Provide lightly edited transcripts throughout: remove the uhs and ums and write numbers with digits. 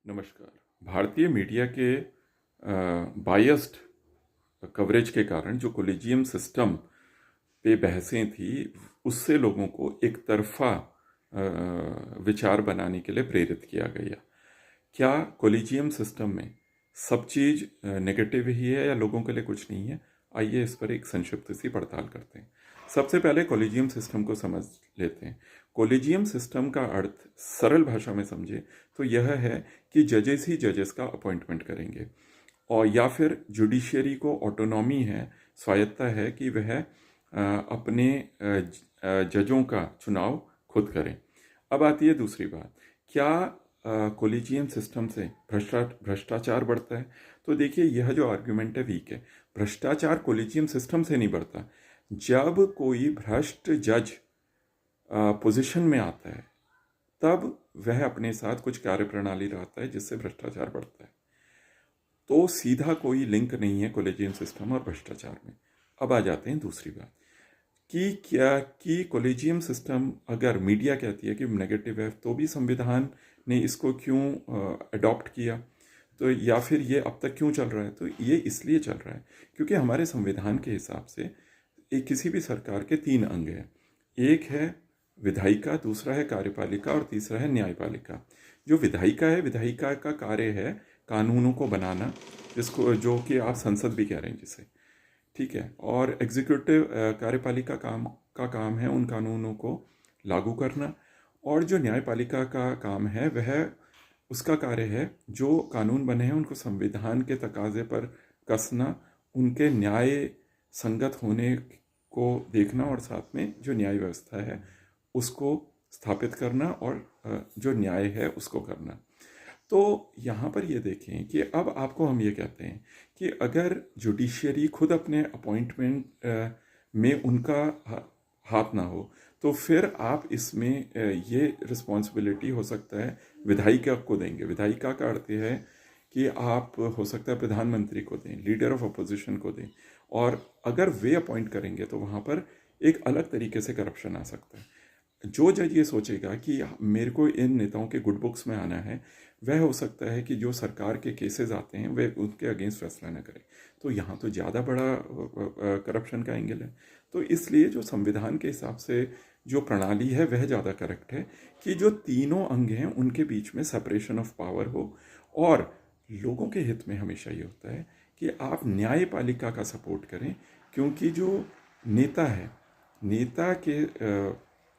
नमस्कार। भारतीय मीडिया के बायस्ड कवरेज के कारण जो कोलिजियम सिस्टम पे बहसें थी, उससे लोगों को एक तरफा विचार बनाने के लिए प्रेरित किया गया। क्या कोलिजियम सिस्टम में सब चीज़ नेगेटिव ही है या लोगों के लिए कुछ नहीं है? आइए इस पर एक संक्षिप्त सी पड़ताल करते हैं। सबसे पहले कोलिजियम सिस्टम को समझ लेते हैं। कोलिजियम सिस्टम का अर्थ सरल भाषा में समझे तो यह है कि जजेस ही जजेस का अपॉइंटमेंट करेंगे, और या फिर जुडिशियरी को ऑटोनॉमी है, स्वायत्ता है कि वह अपने जजों का चुनाव खुद करें। अब आती है दूसरी बात, क्या कोलिजियम सिस्टम से भ्रष्टाचार बढ़ता है? तो देखिए, यह जो आर्ग्यूमेंट है वीक है। भ्रष्टाचार कोलिजियम सिस्टम से नहीं बढ़ता। जब कोई भ्रष्ट जज पोजीशन में आता है तब वह अपने साथ कुछ कार्यप्रणाली रखता है जिससे भ्रष्टाचार बढ़ता है। तो सीधा कोई लिंक नहीं है कोलिजियम सिस्टम और भ्रष्टाचार में। अब आ जाते हैं दूसरी बात कि क्या कि कोलिजियम सिस्टम, अगर मीडिया कहती है कि नेगेटिव है, तो भी संविधान ने इसको क्यों अडॉप्ट किया? तो या फिर ये अब तक क्यों चल रहा है? तो ये इसलिए चल रहा है क्योंकि हमारे संविधान के हिसाब से किसी भी सरकार के 3 अंग हैं। एक है विधायिका, दूसरा है कार्यपालिका और तीसरा है न्यायपालिका। जो विधायिका है, विधायिका का कार्य है कानूनों को बनाना, जिसको जो कि आप संसद भी कह रहे हैं जिसे, ठीक है। और एग्जीक्यूटिव कार्यपालिका का काम है उन कानूनों को लागू करना, और जो न्यायपालिका का काम है वह उसका कार्य है जो कानून बने हैं उनको संविधान के तकाजे पर कसना, उनके न्याय संगत होने को देखना, और साथ में जो न्याय व्यवस्था है उसको स्थापित करना, और जो न्याय है उसको करना। तो यहाँ पर ये देखें कि अब आपको हम ये कहते हैं कि अगर जुडिशियरी खुद अपने अपॉइंटमेंट में उनका हाथ ना हो, तो फिर आप इसमें ये रिस्पॉन्सिबिलिटी हो सकता है विधायिका को देंगे। विधायिका का अर्थ है कि आप हो सकता है प्रधानमंत्री को दें, लीडर ऑफ अपोजिशन को दें, और अगर वे अपॉइंट करेंगे तो वहाँ पर एक अलग तरीके से करप्शन आ सकता है। जो जज ये सोचेगा कि मेरे को इन नेताओं के गुड बुक्स में आना है, वह हो सकता है कि जो सरकार के केसेस आते हैं वे उनके अगेंस्ट फैसला न करें। तो यहाँ तो ज़्यादा बड़ा करप्शन का एंगल है। तो इसलिए जो संविधान के हिसाब से जो प्रणाली है वह ज़्यादा करेक्ट है कि जो तीनों अंग हैं उनके बीच में सेपरेशन ऑफ पावर हो, और लोगों के हित में हमेशा ये होता है कि आप न्यायपालिका का सपोर्ट करें, क्योंकि जो नेता है, नेता के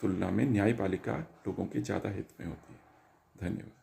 तुलना में न्यायपालिका लोगों के ज़्यादा हित में होती है। धन्यवाद।